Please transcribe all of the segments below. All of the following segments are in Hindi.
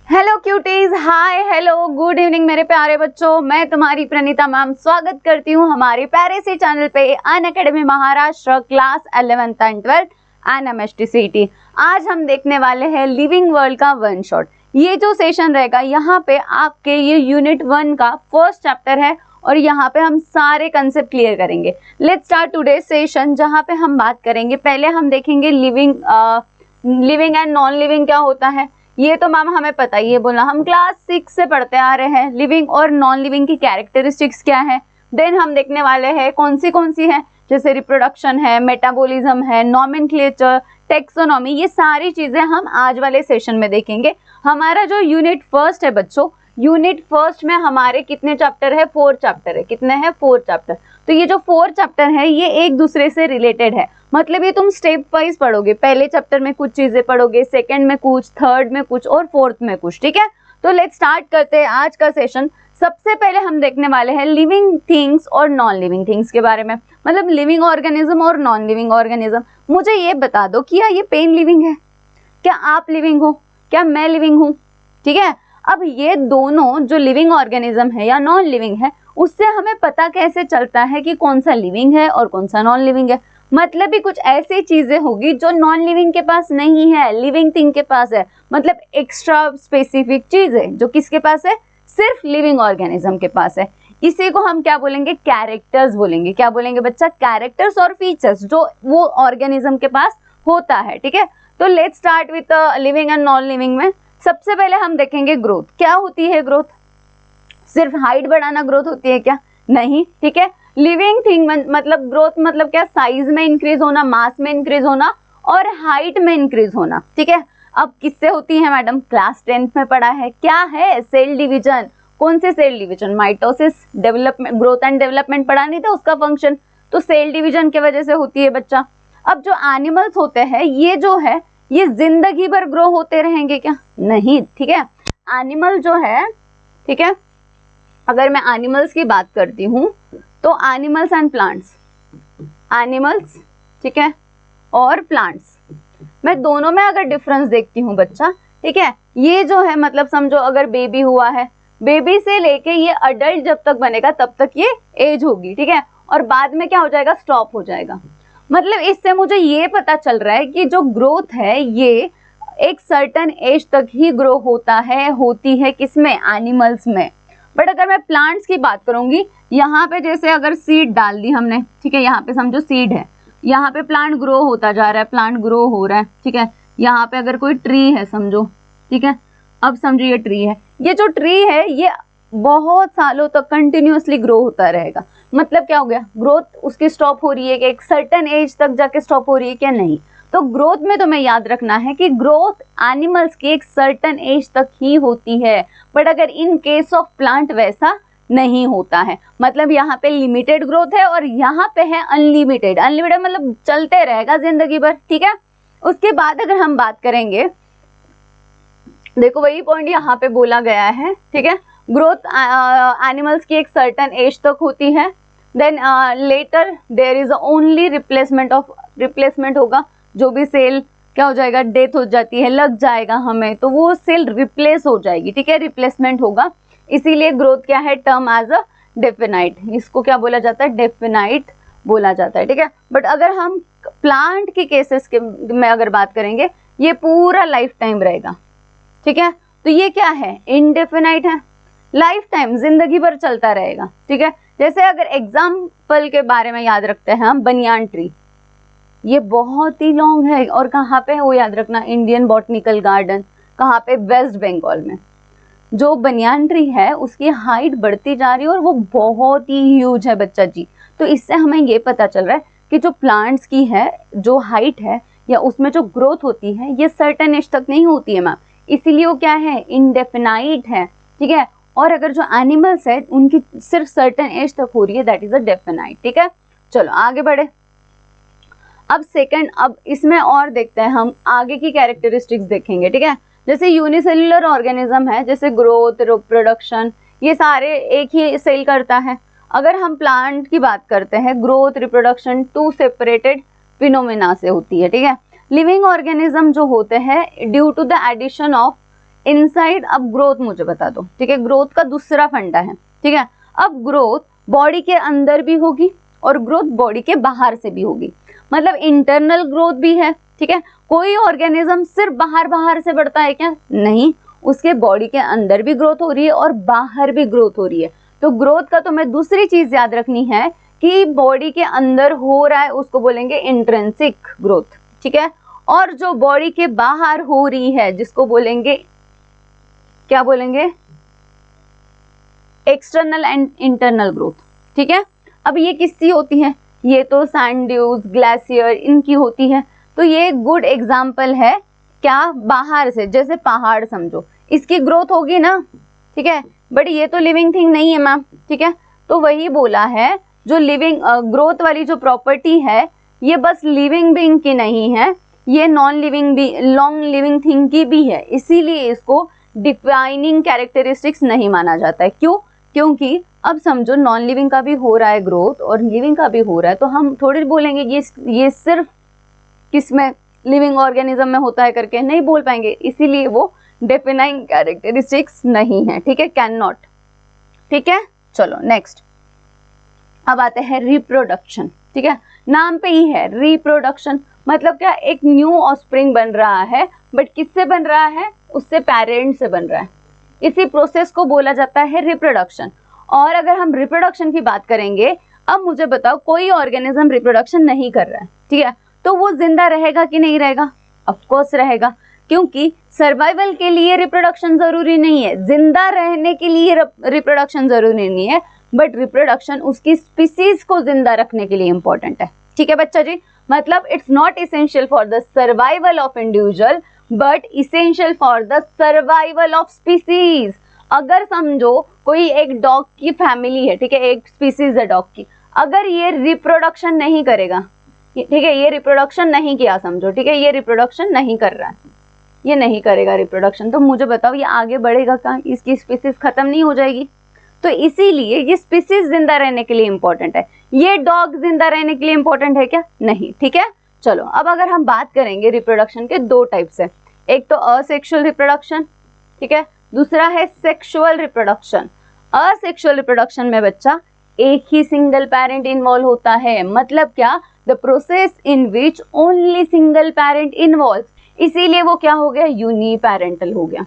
Hello cuties, hi hello good evening मेरे प्यारे बच्चों। मैं तुम्हारी प्रणीता मैम स्वागत करती हूँ हमारे प्यारे से चैनल पे Unacademy Maharashtra class 11th and 12th NMHT CET। आज हम देखने वाले हैं लिविंग वर्ल्ड का वन शॉट। ये जो सेशन रहेगा यहाँ पे आपके ये यूनिट 1 का फर्स्ट चैप्टर है और यहाँ पे हम सारे कंसेप्ट क्लियर करेंगे। लेट्स स्टार्ट टुडे सेशन, जहाँ पे हम बात करेंगे। पहले हम देखेंगे लिविंग एंड नॉन लिविंग क्या होता है। ये तो मैम हमें पता ही है, बोला हम क्लास 6 से पढ़ते आ रहे हैं। लिविंग और नॉन लिविंग की कैरेक्टरिस्टिक्स क्या है। देन हम देखने वाले हैं कौन सी है, जैसे रिप्रोडक्शन है, मेटाबॉलिज्म है, नॉमेनक्लेचर, टेक्सोनॉमी। ये सारी चीजें हम आज वाले सेशन में देखेंगे। हमारा जो यूनिट फर्स्ट है बच्चों, यूनिट फर्स्ट में हमारे कितने चैप्टर है? 4 चैप्टर है। कितने हैं? 4 चैप्टर। तो ये जो 4 चैप्टर है ये एक दूसरे से रिलेटेड है, मतलब ये तुम स्टेप वाइज पढ़ोगे। पहले चैप्टर में कुछ चीजें पढ़ोगे, सेकंड में कुछ, थर्ड में कुछ और फोर्थ में कुछ। ठीक है, तो लेट्स स्टार्ट करते हैं आज का सेशन। सबसे पहले हम देखने वाले हैं लिविंग थिंग्स और नॉन लिविंग थिंग्स के बारे में, मतलब लिविंग ऑर्गेनिज्म और नॉन लिविंग ऑर्गेनिज्म। मुझे ये बता दो कि ये पेन लिविंग है क्या? आप लिविंग हो क्या? मैं लिविंग हूँ। ठीक है, अब ये दोनों जो लिविंग ऑर्गेनिज्म है या नॉन लिविंग है, उससे हमें पता कैसे चलता है कि कौन सा लिविंग है और कौन सा नॉन लिविंग है। मतलब भी कुछ ऐसी चीजें होगी जो नॉन लिविंग के पास नहीं है, लिविंग थिंग के पास है। मतलब एक्स्ट्रा स्पेसिफिक चीज है जो किसके पास है? सिर्फ लिविंग ऑर्गेनिज्म के पास है। इसी को हम क्या बोलेंगे? कैरेक्टर्स बोलेंगे। क्या बोलेंगे बच्चा? कैरेक्टर्स और फीचर्स जो वो ऑर्गेनिज्म के पास होता है। ठीक है, तो let's start with living and non living में। सबसे पहले हम देखेंगे ग्रोथ। क्या होती है ग्रोथ? सिर्फ हाइट बढ़ाना ग्रोथ होती है क्या? नहीं। ठीक है, लिविंग थिंग मतलब ग्रोथ मतलब क्या? साइज में इंक्रीज होना, मास में इंक्रीज होना और हाइट में इंक्रीज होना। ठीक है, अब किससे होती है मैडम? क्लास 10th में पढ़ा है। क्या है? Cell division. कौन से cell division? Mitosis, development, growth and development पढ़ा नहीं था उसका फंक्शन, तो सेल डिवीजन की वजह से होती है बच्चा। अब जो एनिमल्स होते हैं ये जो है ये जिंदगी भर ग्रो होते रहेंगे क्या? नहीं। ठीक है, एनिमल जो है, ठीक है, अगर मैं एनिमल्स की बात करती हूँ तो एनिमल्स एंड प्लांट्स, एनिमल्स, ठीक है, और प्लांट्स, मैं दोनों में अगर डिफरेंस देखती हूँ बच्चा, ठीक है, ये जो है मतलब समझो अगर बेबी हुआ है, बेबी से लेके ये अडल्ट जब तक बनेगा तब तक ये एज होगी। ठीक है, और बाद में क्या हो जाएगा? स्टॉप हो जाएगा। मतलब इससे मुझे ये पता चल रहा है कि जो ग्रोथ है ये एक सर्टेन एज तक ही ग्रो होता है, होती है किसमें? एनिमल्स में। बट अगर मैं प्लांट्स की बात करूंगी, यहाँ पे जैसे अगर सीड डाल दी हमने, ठीक है, यहाँ पे समझो सीड है, यहाँ पे प्लांट ग्रो होता जा रहा है, प्लांट ग्रो हो रहा है। ठीक है, यहाँ पे अगर कोई ट्री है समझो, ठीक है, अब समझो ये ट्री है, ये जो ट्री है ये बहुत सालों तक कंटिन्यूअसली ग्रो होता रहेगा। मतलब क्या हो गया? ग्रोथ उसकी स्टॉप हो रही है कि एक सर्टेन एज तक जाके स्टॉप हो रही है क्या? नहीं। तो ग्रोथ में तुम्हें याद रखना है कि ग्रोथ एनिमल्स की एक सर्टेन एज तक ही होती है, बट अगर इन केस ऑफ प्लांट वैसा नहीं होता है। मतलब यहाँ पे लिमिटेड ग्रोथ है और यहाँ पे है अनलिमिटेड। अनलिमिटेड मतलब चलते रहेगा जिंदगी भर। ठीक है, उसके बाद अगर हम बात करेंगे, देखो वही पॉइंट यहाँ पे बोला गया है। ठीक है, ग्रोथ एनिमल्स की एक सर्टेन एज तक होती है, then later there is only replacement होगा। जो भी सेल क्या हो जाएगा? डेथ हो जाती है, लग जाएगा हमें, तो वो सेल रिप्लेस हो जाएगी। ठीक है, रिप्लेसमेंट होगा। इसीलिए ग्रोथ क्या है? Term as a definite. इसको क्या बोला जाता है? डेफिनाइट बोला जाता है। ठीक है, बट अगर हम प्लांट के केसेस के में अगर बात करेंगे, ये पूरा लाइफ टाइम रहेगा। ठीक है, तो ये क्या है? इनडेफिनाइट है, लाइफ टाइम, जिंदगी भर चलता रहेगा। ठीक है, जैसे अगर एग्जाम्पल के बारे में याद रखते हैं हम, बनियान ट्री, ये बहुत ही लॉन्ग है और कहाँ पे है वो याद रखना? Indian botanical garden. कहाँ पे? वेस्ट बंगाल में। जो बनियान ट्री है उसकी हाइट बढ़ती जा रही है और वो बहुत ही ह्यूज है बच्चा जी। तो इससे हमें ये पता चल रहा है कि जो प्लांट्स की है जो हाइट है या उसमें जो ग्रोथ होती है ये सर्टेन एज तक नहीं होती है मैम, इसीलिए वो क्या है? इनडेफिनाइट है। ठीक है, और अगर जो एनिमल्स है उनकी सिर्फ सर्टेन एज तक हो रही है, दैट इज अ डेफिनाइट। ठीक है, चलो आगे बढ़े। अब सेकंड, अब इसमें और देखते हैं हम आगे की कैरेक्टरिस्टिक्स देखेंगे। ठीक है, जैसे यूनिसेल्युलर ऑर्गेनिज्म है, जैसे ग्रोथ, रिप्रोडक्शन, ये सारे एक ही सेल करता है। अगर हम प्लांट की बात करते हैं, ग्रोथ, रिप्रोडक्शन 2 सेपरेटेड फिनोमेना से होती है। ठीक है, लिविंग ऑर्गेनिज्म जो होते हैं due to the addition of inside. अब ग्रोथ मुझे बता दो, ठीक है, ग्रोथ का दूसरा फंडा है, ठीक है। अब ग्रोथ बॉडी के अंदर भी होगी और ग्रोथ बॉडी के बाहर से भी होगी, मतलब इंटरनल ग्रोथ भी है, ठीक है। कोई ऑर्गेनिज्म सिर्फ बाहर बाहर से बढ़ता है क्या? नहीं, उसके बॉडी के अंदर भी ग्रोथ हो रही है और बाहर भी ग्रोथ हो रही है। तो ग्रोथ का तो मैं दूसरी चीज याद रखनी है कि बॉडी के अंदर हो रहा है उसको बोलेंगे इंट्रिंसिक ग्रोथ, ठीक है। और जो बॉडी के बाहर हो रही है जिसको बोलेंगे, क्या बोलेंगे, एक्सटर्नल एंड इंटरनल ग्रोथ, ठीक है। अब ये किसकी होती है? ये तो सैंड ड्यूज, ग्लेशियर, इनकी होती है। तो ये गुड एग्जाम्पल है क्या? बाहर से, जैसे पहाड़ समझो, इसकी ग्रोथ होगी ना, ठीक है, बट ये तो लिविंग थिंग नहीं है मैम, ठीक है। तो वही बोला है, जो लिविंग ग्रोथ वाली जो प्रॉपर्टी है ये बस लिविंग बीइंग की नहीं है, ये नॉन लिविंग थिंग की भी है, इसीलिए इसको डिफाइनिंग कैरेक्टरिस्टिक्स नहीं माना जाता है। क्यों? क्योंकि अब समझो नॉन लिविंग का भी हो रहा है ग्रोथ और लिविंग का भी हो रहा है, तो हम थोड़ी बोलेंगे ये सिर्फ किसमें, लिविंग ऑर्गेनिज्म में होता है करके नहीं बोल पाएंगे, इसीलिए वो डिफाइनिंग कैरेक्टरिस्टिक्स नहीं है, ठीक है, कैन नॉट, ठीक है। चलो नेक्स्ट, अब आते हैं रिप्रोडक्शन, ठीक है। नाम पे ही है रिप्रोडक्शन, मतलब क्या, एक न्यू ऑफस्प्रिंग बन रहा है, बट किससे बन रहा है? उससे पेरेंट से बन रहा है। इसी प्रोसेस को बोला जाता है रिप्रोडक्शन। और अगर हम रिप्रोडक्शन की बात करेंगे, अब मुझे बताओ कोई ऑर्गेनिज्म रिप्रोडक्शन नहीं कर रहा है, ठीक है, तो वो जिंदा रहेगा कि नहीं रहेगा? ऑफ कोर्स रहेगा, क्योंकि सर्वाइवल के लिए रिप्रोडक्शन जरूरी नहीं है, जिंदा रहने के लिए रिप्रोडक्शन जरूरी नहीं है, बट रिप्रोडक्शन उसकी स्पीसीज को जिंदा रखने के लिए इंपॉर्टेंट है, ठीक है बच्चा जी। मतलब it's not essential for the survival of individual but essential for the survival of species. अगर समझो कोई एक डॉग की फैमिली है, ठीक है, एक स्पीसीज है डॉग की, अगर ये रिप्रोडक्शन नहीं करेगा, ठीक है, ये रिप्रोडक्शन नहीं किया समझो, ठीक है, ये रिप्रोडक्शन नहीं कर रहा है, ये नहीं करेगा रिप्रोडक्शन, तो मुझे बताओ ये आगे बढ़ेगा कहाँ? इसकी स्पीसीज खत्म नहीं हो जाएगी? तो इसीलिए ये स्पीसीज जिंदा रहने के लिए इंपॉर्टेंट है। ये डॉग जिंदा रहने के लिए इंपॉर्टेंट है क्या? नहीं, ठीक है। चलो अब अगर हम बात करेंगे रिप्रोडक्शन के दो टाइप्स है, एक तो असेक्सुअल रिप्रोडक्शन, ठीक है, दूसरा है सेक्सुअल रिप्रोडक्शन। असेक्सुअल रिप्रोडक्शन में बच्चा एक ही सिंगल पेरेंट इन्वॉल्व होता है, मतलब क्या, the process in which only single parent involve, इसीलिए वो क्या हो गया? यूनिपेरेंटल हो गया।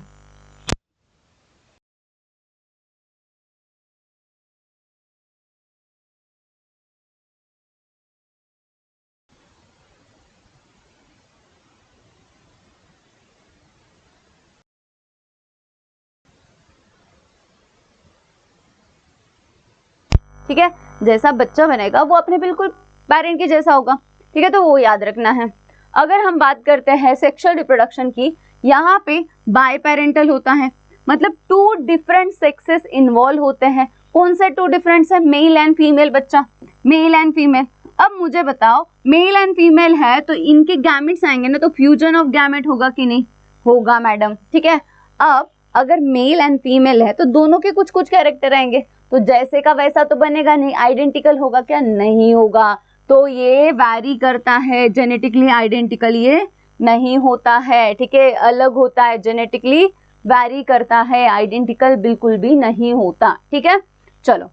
ठीक है, जैसा बच्चा बनेगा वो अपने बिल्कुल पेरेंट के जैसा होगा, ठीक है, तो वो याद रखना है। अगर हम बात करते हैं सेक्सुअल रिप्रोडक्शन की, यहाँ पे बाय पेरेंटल होता है, मतलब टू डिफरेंट सेक्सेस इन्वॉल्व होते हैं। कौन से टू डिफरेंट है? मेल एंड फीमेल बच्चा, मेल एंड फीमेल। अब मुझे बताओ, मेल एंड फीमेल है तो इनके गैमेट्स आएंगे ना, तो फ्यूजन ऑफ गैमेट होगा कि नहीं होगा मैडम, ठीक है। अब अगर मेल एंड फीमेल है तो दोनों के कुछ कुछ कैरेक्टर आएंगे, तो जैसे का वैसा तो बनेगा नहीं, आइडेंटिकल होगा क्या? नहीं होगा। तो ये वैरी करता है, जेनेटिकली आइडेंटिकल ये नहीं होता है, ठीक है, अलग होता है, जेनेटिकली वैरी करता है, आइडेंटिकल बिल्कुल भी नहीं होता, ठीक है। चलो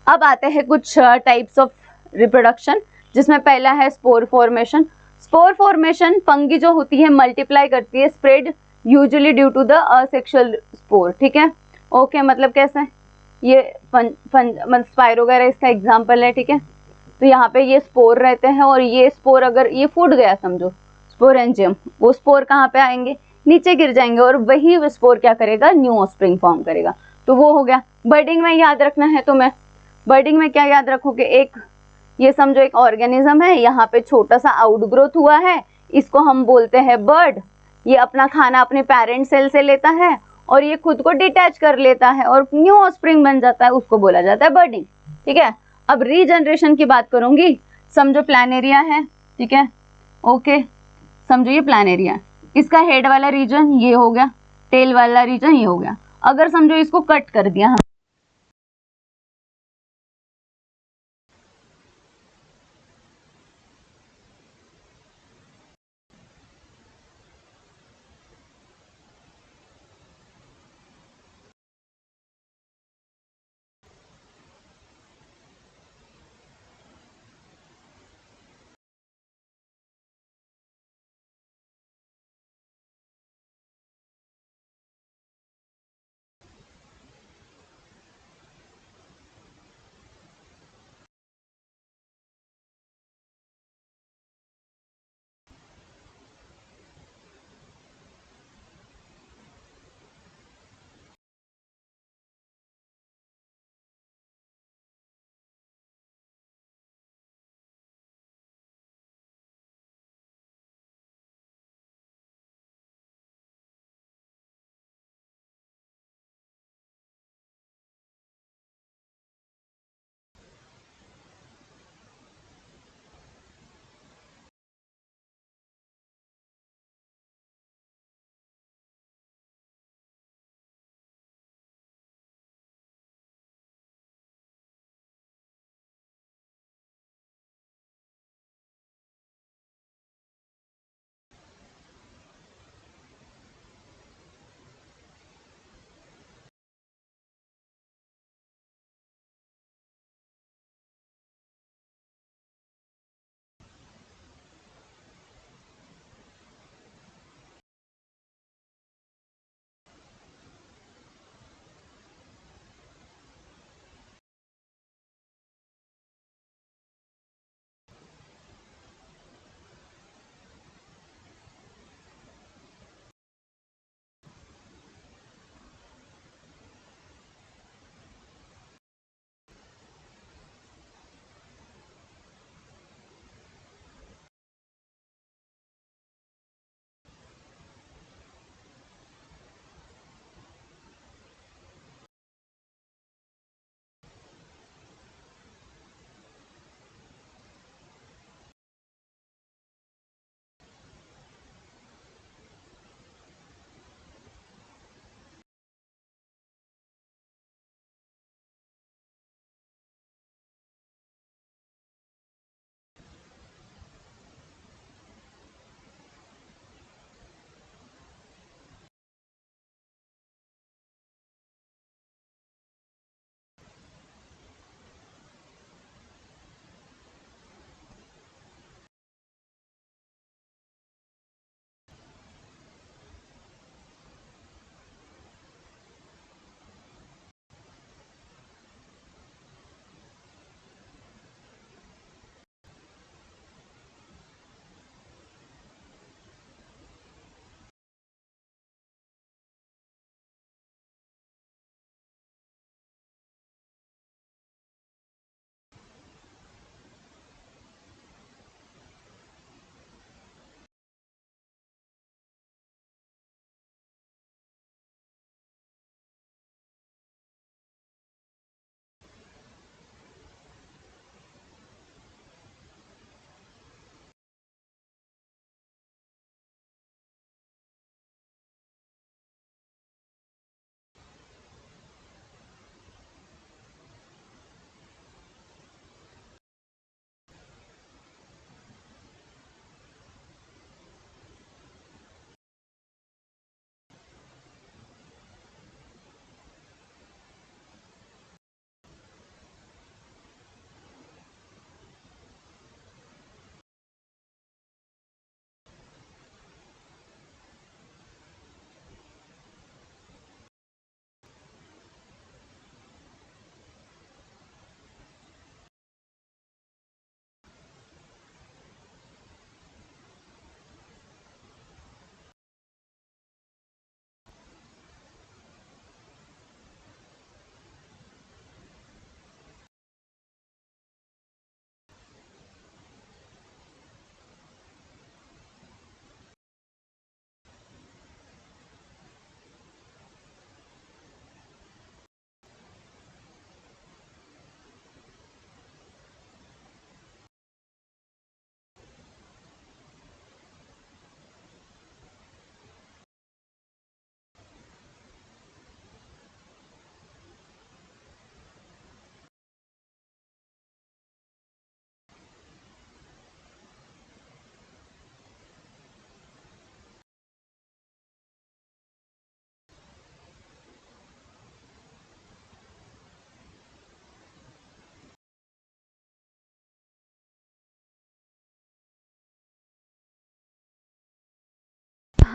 अब आते हैं कुछ टाइप्स ऑफ रिप्रोडक्शन, जिसमें पहला है spore formation. Spore formation fungi जो होती है मल्टीप्लाई करती है, spread usually due to the asexual spore, ठीक है, ओके, मतलब कैसे, ये स्पाइरो वगैरह इसका एग्जाम्पल है, ठीक है। तो यहाँ पे ये स्पोर रहते हैं और ये स्पोर अगर ये फूट गया समझो, स्पोरेंजियम, वो स्पोर कहाँ पे आएंगे? नीचे गिर जाएंगे और वही स्पोर क्या करेगा? न्यू ऑफस्प्रिंग फॉर्म करेगा, तो वो हो गया। बर्डिंग में याद रखना है तुम्हें, बर्डिंग में क्या याद रखोगे? एक ये समझो एक ऑर्गेनिज्म है, यहाँ पे छोटा सा आउटग्रोथ हुआ है, इसको हम बोलते हैं बर्ड। ये अपना खाना अपने पेरेंट सेल से लेता है और ये खुद को डिटैच कर लेता है और न्यू ऑफस्प्रिंग बन जाता है, उसको बोला जाता है बर्डिंग, ठीक है। अब रीजनरेशन की बात करूंगी, समझो प्लानेरिया है, ठीक है, ओके, समझो ये प्लानेरिया, इसका हेड वाला रीजन ये हो गया, टेल वाला रीजन ये हो गया। अगर समझो इसको कट कर दिया,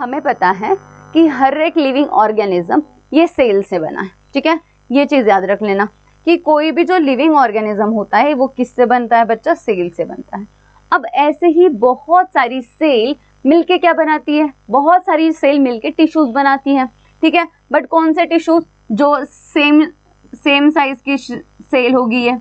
हमें पता है कि हर एक लिविंग ऑर्गेनिज्म ये सेल से बना है, ठीक है। ये चीज याद रख लेना कि कोई भी जो लिविंग ऑर्गेनिज्म होता है वो किससे बनता है बच्चा, सेल से बनता है। अब ऐसे ही बहुत सारी सेल मिलके क्या बनाती है, बहुत सारी सेल मिलके टिश्यूज बनाती है, ठीक है। बट कौन से टिश्यूज, जो सेम साइज की सेल होगी ये,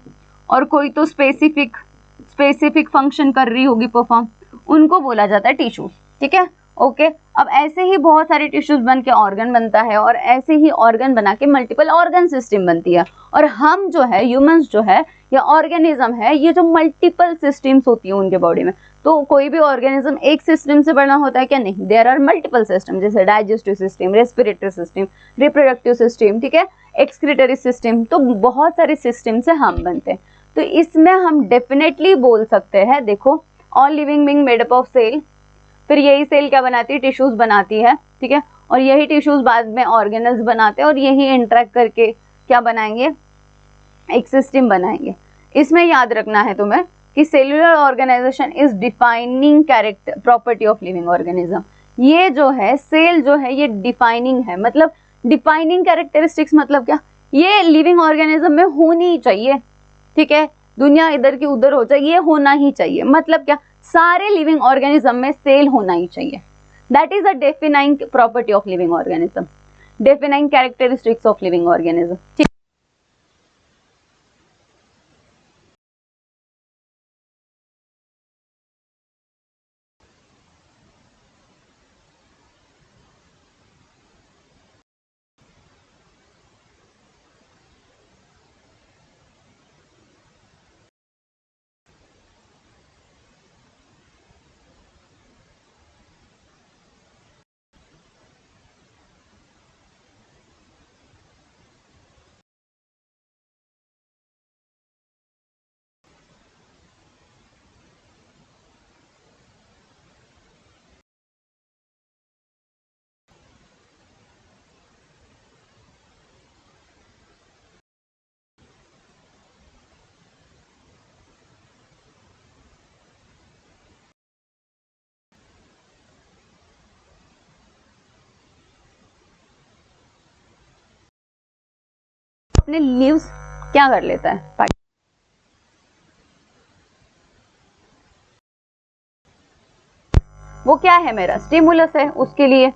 और कोई तो स्पेसिफिक फंक्शन कर रही होगी परफॉर्म, उनको बोला जाता है टिश्यूज, ठीक है। ओके, अब ऐसे ही बहुत सारे टिश्यूज बन के ऑर्गन बनता है, और ऐसे ही ऑर्गन बना के मल्टीपल ऑर्गन सिस्टम बनती है। और हम जो है, ह्यूमंस जो है या ऑर्गेनिज्म है, ये जो मल्टीपल सिस्टम्स होती है उनके बॉडी में, तो कोई भी ऑर्गेनिज्म एक सिस्टम से बना होता है क्या, नहीं, देयर आर मल्टीपल सिस्टम, जैसे digestive system, respiratory system, reproductive system, ठीक है, एक्सक्रीटरी सिस्टम, तो बहुत सारे सिस्टम से हम बनते हैं। तो इसमें हम डेफिनेटली बोल सकते हैं, देखो, all living being made up of cell, फिर यही सेल क्या बनाती है, टिश्यूज बनाती है, ठीक है, और यही टिश्यूज बाद में ऑर्गेनल्स बनाते हैं, और यही इंटरेक्ट करके क्या बनाएंगे, एक सिस्टम बनाएंगे। इसमें याद रखना है तुम्हें कि cellular organisation is defining character property of living organism. ये जो है सेल जो है ये डिफाइनिंग है, मतलब डिफाइनिंग कैरेक्टरिस्टिक्स मतलब क्या, ये लिविंग ऑर्गेनिज्म में होनी चाहिए, ठीक है, दुनिया इधर की उधर हो जाए, ये होना ही चाहिए, मतलब क्या, सारे लिविंग ऑर्गेनिज्म में सेल होना ही चाहिए। That is a defining property of living organism, defining characteristics of living organism. अपने लीव्स क्या कर लेता है, वो क्या है, मेरा स्टिमुलस है उसके लिए,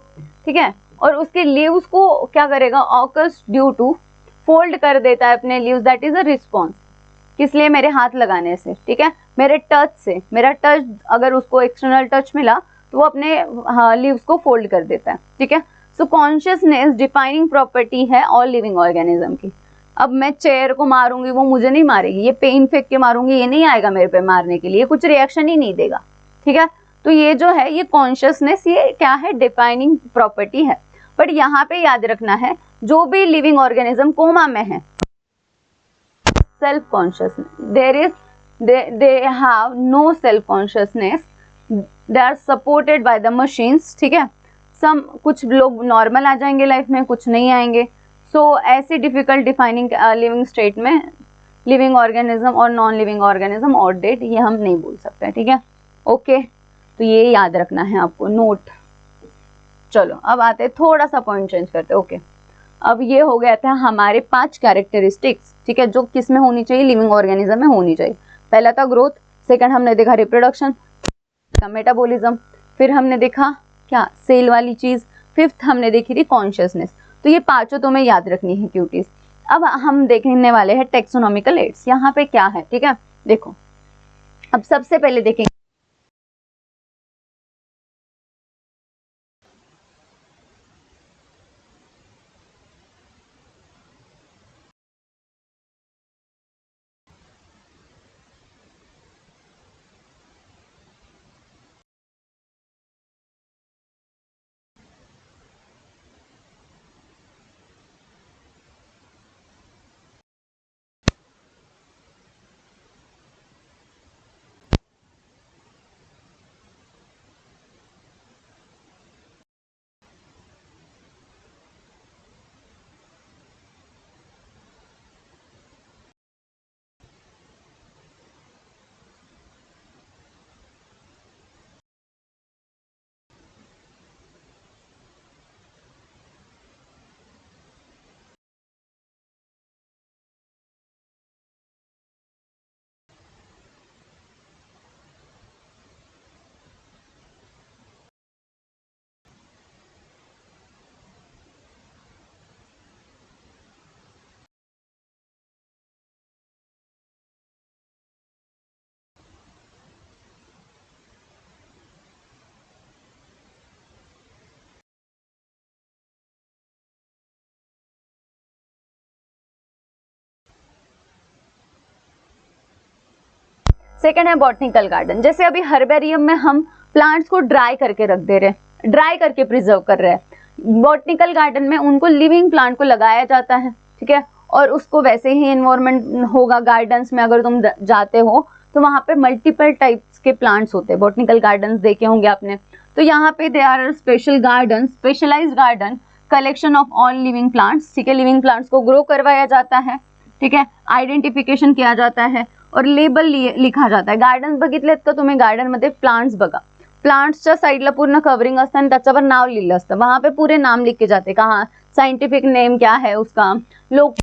ठीक है, और उसके लीव्स को क्या करेगा, ऑकर्स ड्यू टू फोल्ड कर देता है अपने leaves, that is a response, किस लिए, मेरे हाथ लगाने से, ठीक है, मेरे टच से, मेरा टच अगर उसको एक्सटर्नल टच मिला तो वो अपने लीव्स को फोल्ड कर देता है, ठीक है। सो कॉन्शियसनेस डिफाइनिंग प्रॉपर्टी है ऑल लिविंग ऑर्गेनिज्म की। अब मैं चेयर को मारूंगी, वो मुझे नहीं मारेगी, ये पेन फेंक के मारूंगी, ये नहीं आएगा मेरे पे मारने के लिए, कुछ रिएक्शन ही नहीं देगा, ठीक है। तो ये जो है ये कॉन्शियसनेस, ये क्या है, डिफाइनिंग प्रॉपर्टी है। बट यहाँ पे याद रखना है, जो भी लिविंग ऑर्गेनिज्म कोमा में है, self consciousness, they have no self consciousness, they are supported by the machines, ठीक है। सम कुछ लोग नॉर्मल आ जाएंगे लाइफ में, कुछ नहीं आएंगे। सो ऐसी डिफिकल्ट डिफाइनिंग लिविंग स्टेट में लिविंग ऑर्गेनिज्म और नॉन लिविंग ऑर्गेनिज्म और डेट, ये हम नहीं बोल सकते, ठीक है। ओके, तो ये याद रखना है आपको, नोट। चलो अब आते हैं, थोड़ा सा पॉइंट चेंज करते हैं। ओके, अब ये हो गया था हमारे 5 कैरेक्टरिस्टिक्स, ठीक है, जो किस में होनी चाहिए, लिविंग ऑर्गेनिज्म में होनी चाहिए। पहला था ग्रोथ, सेकंड हमने देखा रिप्रोडक्शन का, मेटाबॉलिज्म, फिर हमने देखा क्या, सेल वाली चीज, फिफ्थ हमने देखी थी कॉन्शियसनेस। तो ये पांचों तुम्हें याद रखनी है क्यूटीज। अब हम देखने वाले हैं टेक्सोनॉमिकल एड्स, यहाँ पे क्या है, ठीक है। देखो, अब सबसे पहले देखेंगे सेकंड है बॉटनिकल गार्डन, जैसे अभी हर्बेरियम में हम प्लांट्स को ड्राई करके रख दे रहे हैं, ड्राई करके प्रिजर्व कर रहे हैं, बॉटनिकल गार्डन में उनको लिविंग प्लांट को लगाया जाता है, ठीक है, और उसको वैसे ही एनवायरनमेंट होगा। गार्डन्स में अगर तुम जाते हो तो वहाँ पे मल्टीपल टाइप्स के प्लांट्स होते हैं, बॉटनिकल गार्डन्स देखे होंगे आपने। तो यहाँ पे they are special garden, specialised garden, collection of all living plants, ठीक है, लिविंग प्लांट्स को ग्रो करवाया जाता है, ठीक है, आयडेंटिफिकेशन किया जाता है और लेबल लिखा जाता है। गार्डन बघितलेत का तुम्ही, गार्डन मध्ये प्लांट्स बघा, प्लांट्सच्या साईडला पूर्ण कवरिंग असतं आणि त्याच्यावर नाव लिहिलं असतं, वहां पे पूरे नाम लिख के जाते, कहाँ साइंटिफिक नेम क्या है उसका, लोग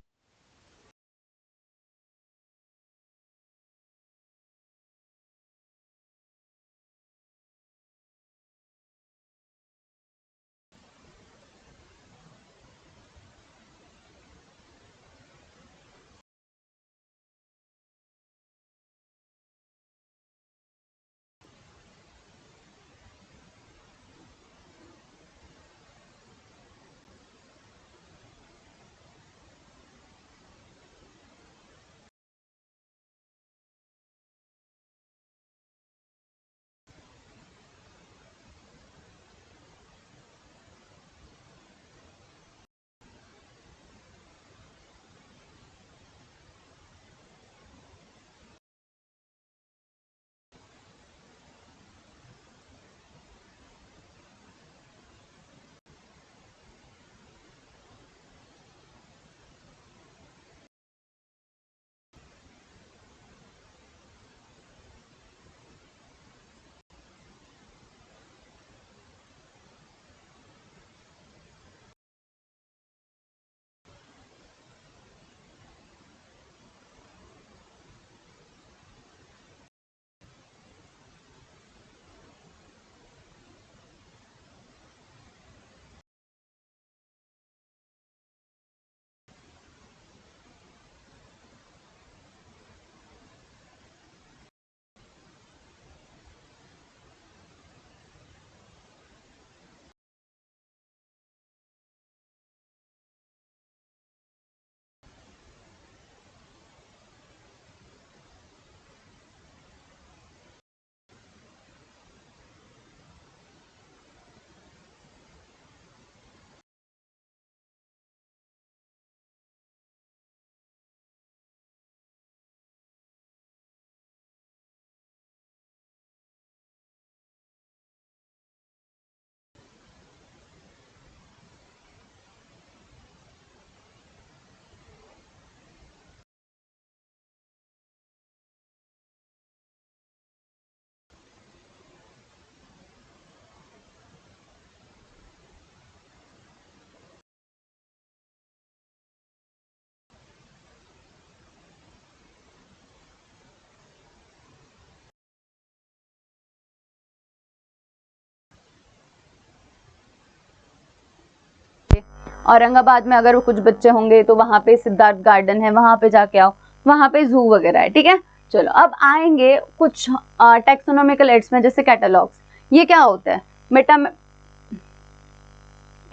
औरंगाबाद में अगर कुछ बच्चे होंगे तो वहां पे सिद्धार्थ गार्डन है, वहां पे जाके आओ, वहां पे जू वगैरह है, ठीक है। चलो अब आएंगे कुछ टेक्सोनॉमिकल एड्स में, जैसे कैटलॉग्स। ये क्या होता है, क्या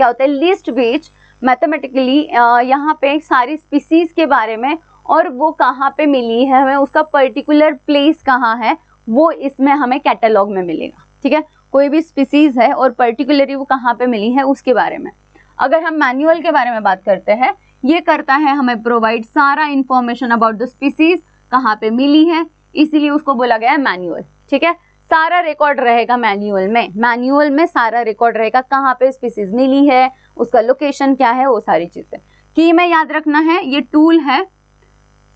होता है, लिस्ट विच मैथमेटिकली यहाँ पे सारी स्पीसीज के बारे में और वो कहाँ पे मिली है, हमें उसका पर्टिकुलर प्लेस कहाँ है वो इसमें हमें कैटलॉग में मिलेगा, ठीक है। कोई भी स्पीसीज है और पर्टिकुलरली वो कहाँ पे मिली है उसके बारे में। अगर हम मैनुअल के बारे में बात करते हैं, ये करता है हमें प्रोवाइड सारा इंफॉर्मेशन अबाउट द स्पीसीज, कहाँ पे मिली है, इसीलिए उसको बोला गया है मैनुअल, ठीक है। सारा रिकॉर्ड रहेगा मैनुअल में सारा रिकॉर्ड रहेगा, कहाँ पे स्पीसीज मिली है, उसका लोकेशन क्या है, वो सारी चीजें। की में याद रखना है, ये टूल है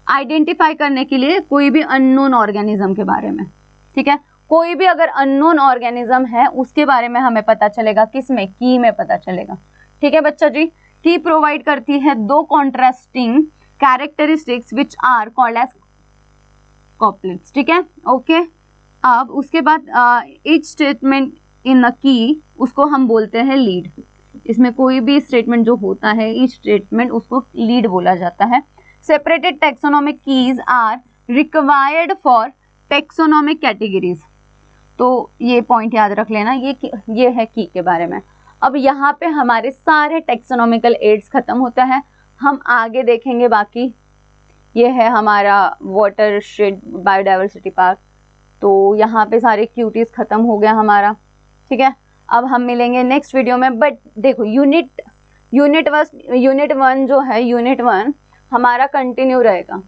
आइडेंटिफाई करने के लिए कोई भी अननोन ऑर्गेनिज्म के बारे में, ठीक है। कोई भी अगर अननोन ऑर्गेनिज्म है उसके बारे में हमें पता चलेगा, किसमें, की में पता चलेगा, ठीक है बच्चा जी। की प्रोवाइड करती है दो contrasting characteristics which are called as couplets, ठीक है, ओके। अब उसके बाद each statement in the key, उसको हम बोलते हैं लीड। इसमें कोई भी स्टेटमेंट जो होता है, ईच स्टेटमेंट, उसको लीड बोला जाता है। Separated taxonomic keys are required for taxonomic categories. तो ये पॉइंट याद रख लेना, ये है की के बारे में। अब यहाँ पे हमारे सारे टेक्सोनॉमिकल एड्स खत्म होता है, हम आगे देखेंगे बाकी। ये है हमारा वाटरशेड बायोडाइवर्सिटी पार्क, तो यहाँ पे सारे क्यूटीज खत्म हो गया हमारा, ठीक है। अब हम मिलेंगे नेक्स्ट वीडियो में। बट देखो यूनिट 1 जो है, यूनिट 1 हमारा कंटिन्यू रहेगा,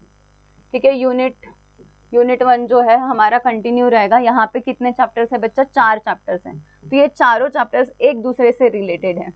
ठीक है। यूनिट 1 जो है हमारा कंटिन्यू रहेगा। यहाँ पे कितने चैप्टर्स है बच्चा? 4 चैप्टर्स हैं। तो ये चारों चैप्टर्स एक दूसरे से रिलेटेड है,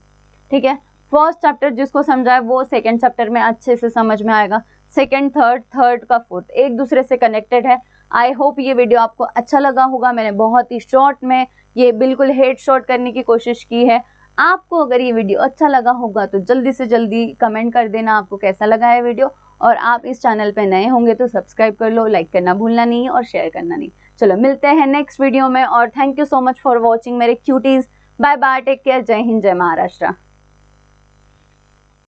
ठीक है। फर्स्ट चैप्टर जिसको समझा है वो सेकंड चैप्टर में अच्छे से समझ में आएगा। सेकंड थर्ड का फोर्थ एक दूसरे से कनेक्टेड है। आई होप ये वीडियो आपको अच्छा लगा होगा। मैंने बहुत ही शॉर्ट में ये बिल्कुल हेड शॉट करने की कोशिश की है। आपको अगर ये वीडियो अच्छा लगा होगा तो जल्दी से जल्दी कमेंट कर देना आपको कैसा लगा है वीडियो। और आप इस चैनल पे नए होंगे तो सब्सक्राइब कर लो, लाइक करना भूलना नहीं और शेयर करना नहीं। चलो मिलते हैं नेक्स्ट वीडियो में और thank you so much for watching मेरे cuties. Bye bye, take care, जय हिंद, जय महाराष्ट्र।